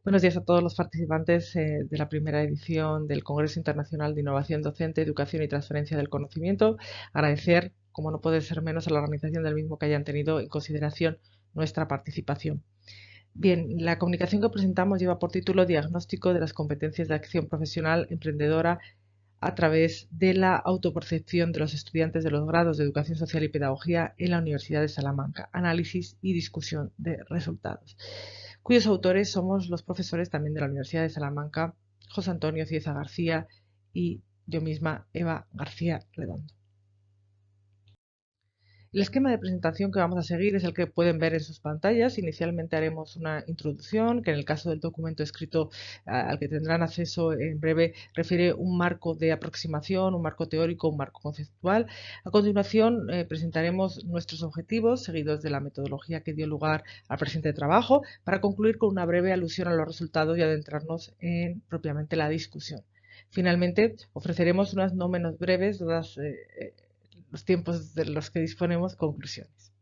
Buenos días a todos los participantes de la primera edición del Congreso Internacional de Innovación Docente, Educación y Transferencia del Conocimiento. Agradecer, como no puede ser menos, a la organización del mismo que hayan tenido en consideración nuestra participación. Bien, la comunicación que presentamos lleva por título Diagnóstico de las competencias de acción profesional emprendedora a través de la autopercepción de los estudiantes de los grados de Educación Social y Pedagogía en la Universidad de Salamanca, análisis y discusión de resultados, cuyos autores somos los profesores también de la Universidad de Salamanca, José Antonio Cieza García y yo misma, Eva García Redondo. El esquema de presentación que vamos a seguir es el que pueden ver en sus pantallas. Inicialmente haremos una introducción, que en el caso del documento escrito al que tendrán acceso en breve, refiere un marco de aproximación, un marco teórico, un marco conceptual. A continuación presentaremos nuestros objetivos, seguidos de la metodología que dio lugar al presente trabajo, para concluir con una breve alusión a los resultados y adentrarnos en propiamente la discusión. Finalmente, ofreceremos unas no menos breves, dadas los tiempos de los que disponemos, conclusiones.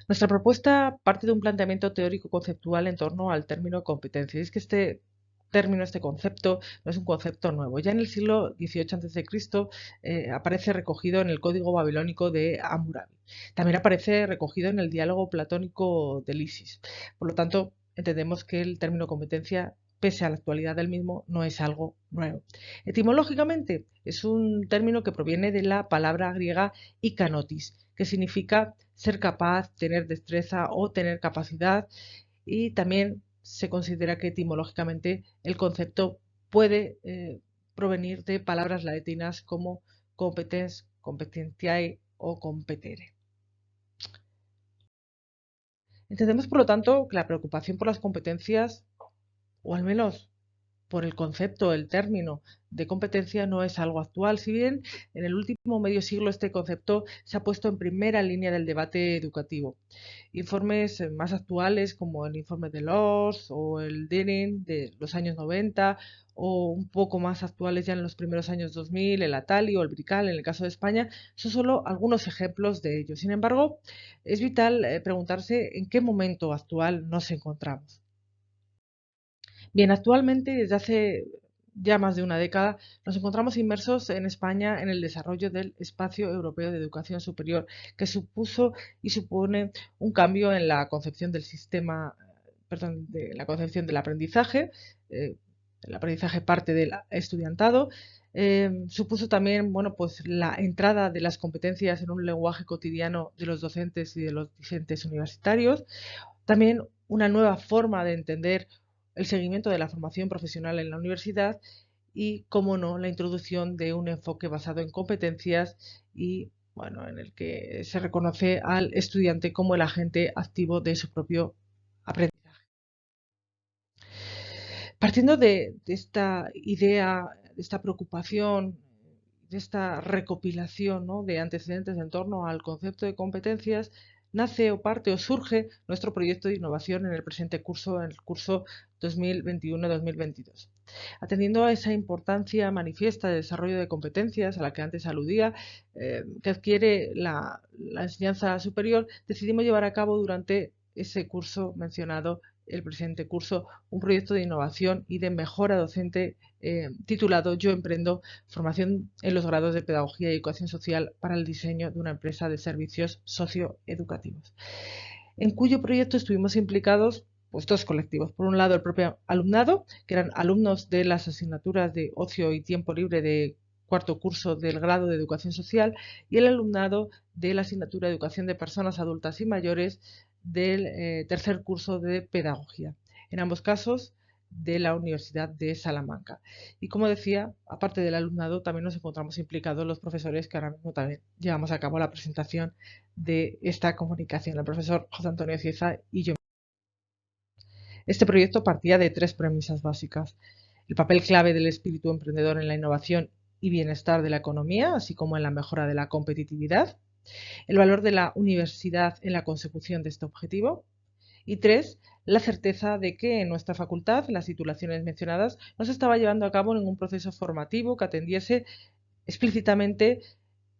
Nuestra propuesta parte de un planteamiento teórico-conceptual en torno al término competencia. Y es que este término, este concepto, no es un concepto nuevo. Ya en el siglo XVIII a.C. Aparece recogido en el Código Babilónico de Hammurabi. También aparece recogido en el diálogo platónico de Lisis. Por lo tanto, entendemos que el término competencia, pese a la actualidad del mismo, no es algo nuevo. Etimológicamente, es un término que proviene de la palabra griega икανότης, que significa ser capaz, tener destreza o tener capacidad, y también se considera que etimológicamente el concepto puede provenir de palabras latinas como competens, competentiae o competere. Entendemos, por lo tanto, que la preocupación por las competencias, o al menos por el concepto, el término de competencia, no es algo actual, si bien en el último medio siglo este concepto se ha puesto en primera línea del debate educativo. Informes más actuales, como el informe de Loss o el Denning de los años 90, o un poco más actuales ya en los primeros años 2000, el Atali o el Brical en el caso de España, son solo algunos ejemplos de ello. Sin embargo, es vital preguntarse en qué momento actual nos encontramos. Bien, actualmente, desde hace ya más de una década, nos encontramos inmersos en España en el desarrollo del Espacio Europeo de Educación Superior, que supuso y supone un cambio en la concepción del sistema, perdón, de la concepción del aprendizaje. El aprendizaje parte del estudiantado. Supuso también, bueno, pues la entrada de las competencias en un lenguaje cotidiano de los docentes y de los discentes universitarios. También una nueva forma de entender el seguimiento de la formación profesional en la universidad y, cómo no, la introducción de un enfoque basado en competencias y, bueno, en el que se reconoce al estudiante como el agente activo de su propio aprendizaje. Partiendo de esta idea, de esta preocupación, de esta recopilación, ¿no?, de antecedentes en torno al concepto de competencias, nace o parte o surge nuestro proyecto de innovación en el presente curso, en el curso 2021-2022. Atendiendo a esa importancia manifiesta de desarrollo de competencias a la que antes aludía, que adquiere la enseñanza superior, decidimos llevar a cabo durante ese curso mencionado, el presente curso, un proyecto de innovación y de mejora docente titulado Yo Emprendo, formación en los grados de Pedagogía y Educación Social para el diseño de una empresa de servicios socioeducativos, en cuyo proyecto estuvimos implicados pues dos colectivos. Por un lado, el propio alumnado, que eran alumnos de las asignaturas de ocio y tiempo libre de cuarto curso del grado de Educación Social, y el alumnado de la asignatura de Educación de Personas Adultas y Mayores del tercer curso de Pedagogía. En ambos casos, de la Universidad de Salamanca. Y, como decía, aparte del alumnado, también nos encontramos implicados los profesores, que ahora mismo también llevamos a cabo la presentación de esta comunicación, el profesor José Antonio Cieza y yo. Este proyecto partía de tres premisas básicas: el papel clave del espíritu emprendedor en la innovación y bienestar de la economía, así como en la mejora de la competitividad; el valor de la universidad en la consecución de este objetivo; y tres, la certeza de que en nuestra facultad, en las titulaciones mencionadas, no se estaba llevando a cabo ningún proceso formativo que atendiese explícitamente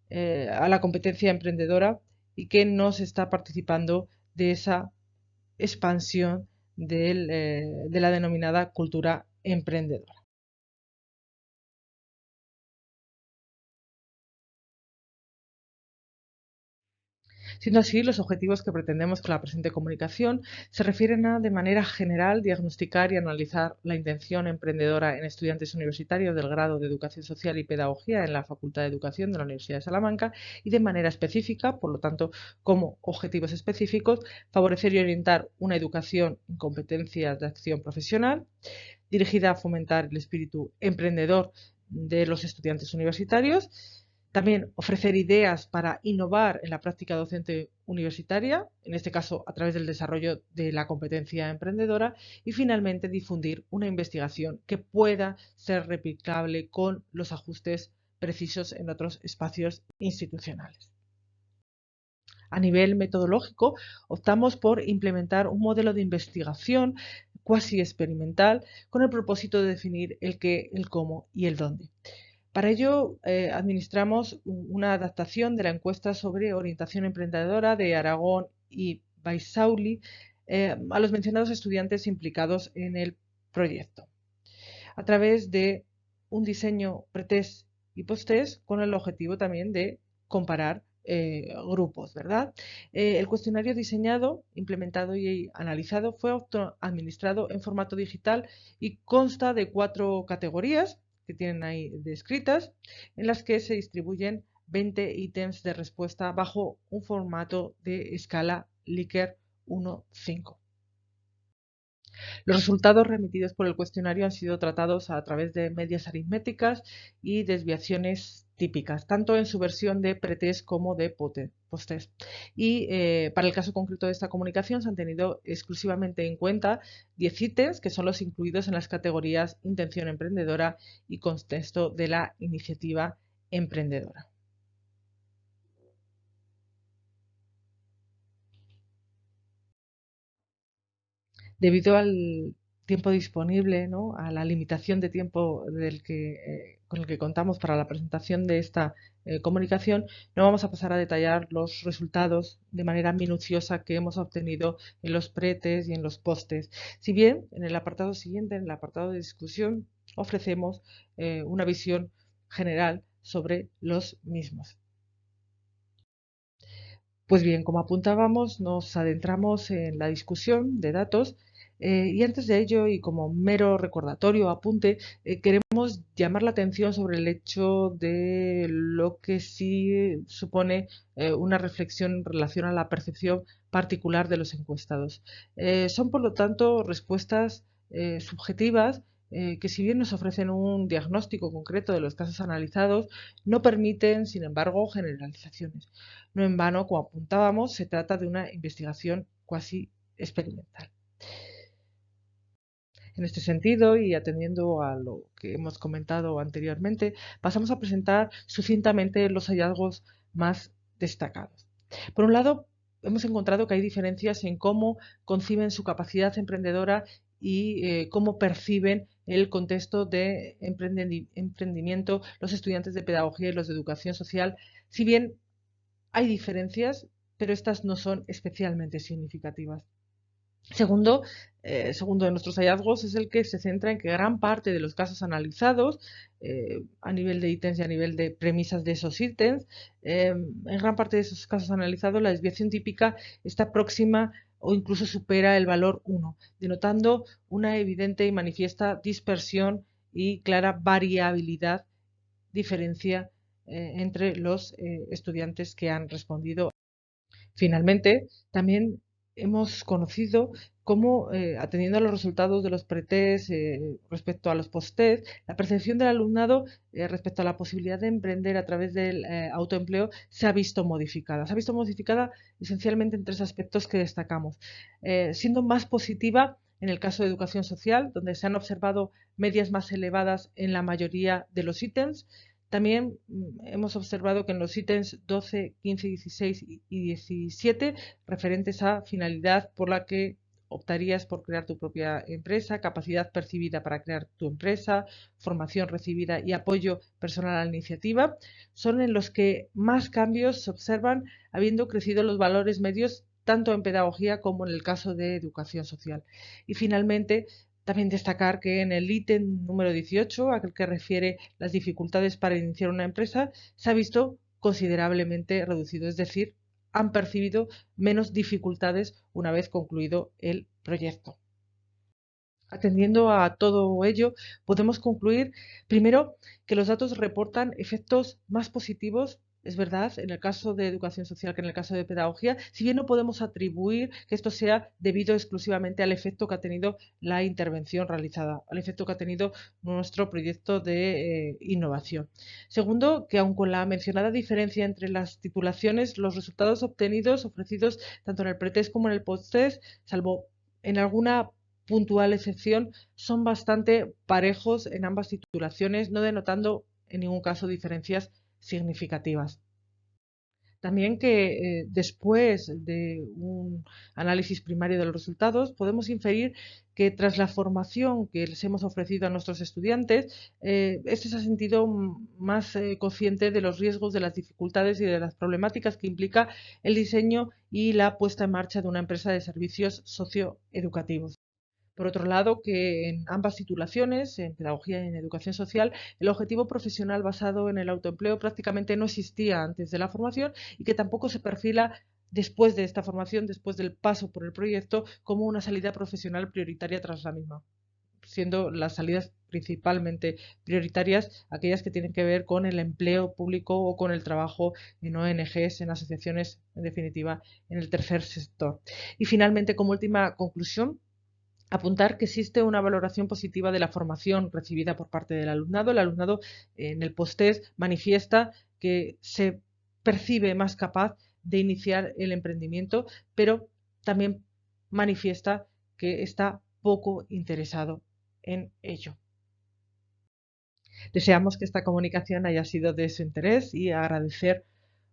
a la competencia emprendedora, y que no se está participando de esa expansión de la denominada cultura emprendedora. Siendo así, los objetivos que pretendemos con la presente comunicación se refieren a, de manera general, diagnosticar y analizar la intención emprendedora en estudiantes universitarios del grado de Educación Social y Pedagogía en la Facultad de Educación de la Universidad de Salamanca y, de manera específica, por lo tanto, como objetivos específicos, favorecer y orientar una educación en competencias de acción profesional, dirigida a fomentar el espíritu emprendedor de los estudiantes universitarios, también ofrecer ideas para innovar en la práctica docente universitaria, en este caso a través del desarrollo de la competencia emprendedora, y finalmente difundir una investigación que pueda ser replicable con los ajustes precisos en otros espacios institucionales. A nivel metodológico, optamos por implementar un modelo de investigación cuasi experimental con el propósito de definir el qué, el cómo y el dónde. Para ello, administramos una adaptación de la encuesta sobre orientación emprendedora de Aragón y Baisauli a los mencionados estudiantes implicados en el proyecto, a través de un diseño pretest y posttest con el objetivo también de comparar grupos, ¿verdad? El cuestionario diseñado, implementado y analizado fue administrado en formato digital y consta de 4 categorías que tienen ahí descritas, en las que se distribuyen 20 ítems de respuesta bajo un formato de escala Likert 1-5. Los resultados remitidos por el cuestionario han sido tratados a través de medias aritméticas y desviaciones típicas, tanto en su versión de pretest como de posttest. Y para el caso concreto de esta comunicación se han tenido exclusivamente en cuenta 10 ítems, que son los incluidos en las categorías intención emprendedora y contexto de la iniciativa emprendedora. Debido al tiempo disponible, ¿no?, a la limitación de tiempo con el que contamos para la presentación de esta comunicación, no vamos a pasar a detallar los resultados de manera minuciosa que hemos obtenido en los pretes y en los postes. Si bien en el apartado siguiente, en el apartado de discusión, ofrecemos una visión general sobre los mismos. Pues bien, como apuntábamos, nos adentramos en la discusión de datos y antes de ello, y como mero recordatorio o apunte, queremos llamar la atención sobre el hecho de lo que sí supone una reflexión en relación a la percepción particular de los encuestados. Son, por lo tanto, respuestas subjetivas que, si bien nos ofrecen un diagnóstico concreto de los casos analizados, no permiten, sin embargo, generalizaciones. No en vano, como apuntábamos, se trata de una investigación cuasi experimental. En este sentido, y atendiendo a lo que hemos comentado anteriormente, pasamos a presentar sucintamente los hallazgos más destacados. Por un lado, hemos encontrado que hay diferencias en cómo conciben su capacidad emprendedora y cómo perciben el contexto de emprendimiento los estudiantes de pedagogía y los de educación social, si bien hay diferencias, pero estas no son especialmente significativas. Segundo de nuestros hallazgos es el que se centra en que gran parte de los casos analizados, a nivel de ítems y a nivel de premisas de esos ítems, en gran parte de esos casos analizados la desviación típica está próxima o incluso supera el valor 1, denotando una evidente y manifiesta dispersión y clara variabilidad, diferencia entre los estudiantes que han respondido. Finalmente, también hemos conocido cómo, atendiendo a los resultados de los pretest respecto a los posttest, la percepción del alumnado respecto a la posibilidad de emprender a través del autoempleo se ha visto modificada. Se ha visto modificada esencialmente en 3 aspectos que destacamos, siendo más positiva en el caso de educación social, donde se han observado medias más elevadas en la mayoría de los ítems. También hemos observado que en los ítems 12, 15, 16 y 17, referentes a finalidad por la que optarías por crear tu propia empresa, capacidad percibida para crear tu empresa, formación recibida y apoyo personal a la iniciativa, son en los que más cambios se observan, habiendo crecido los valores medios tanto en pedagogía como en el caso de educación social. Y finalmente, también destacar que en el ítem número 18, aquel que refiere las dificultades para iniciar una empresa, se ha visto considerablemente reducido, es decir, han percibido menos dificultades una vez concluido el proyecto. Atendiendo a todo ello, podemos concluir, primero, que los datos reportan efectos más positivos, es verdad, en el caso de educación social que en el caso de pedagogía, si bien no podemos atribuir que esto sea debido exclusivamente al efecto que ha tenido la intervención realizada, al efecto que ha tenido nuestro proyecto de innovación. Segundo, que aun con la mencionada diferencia entre las titulaciones, los resultados obtenidos, ofrecidos tanto en el pretest como en el posttest, salvo en alguna puntual excepción, son bastante parejos en ambas titulaciones, no denotando en ningún caso diferencias significativas. También que después de un análisis primario de los resultados, podemos inferir que tras la formación que les hemos ofrecido a nuestros estudiantes, este se ha sentido más consciente de los riesgos, de las dificultades y de las problemáticas que implica el diseño y la puesta en marcha de una empresa de servicios socioeducativos. Por otro lado, que en ambas titulaciones, en pedagogía y en educación social, el objetivo profesional basado en el autoempleo prácticamente no existía antes de la formación y que tampoco se perfila después de esta formación, después del paso por el proyecto, como una salida profesional prioritaria tras la misma, siendo las salidas principalmente prioritarias aquellas que tienen que ver con el empleo público o con el trabajo en ONGs, en asociaciones, en definitiva, en el tercer sector. Y finalmente, como última conclusión, apuntar que existe una valoración positiva de la formación recibida por parte del alumnado. El alumnado en el post-test manifiesta que se percibe más capaz de iniciar el emprendimiento, pero también manifiesta que está poco interesado en ello. Deseamos que esta comunicación haya sido de su interés y agradecer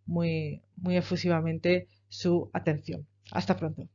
muy efusivamente su atención. Hasta pronto.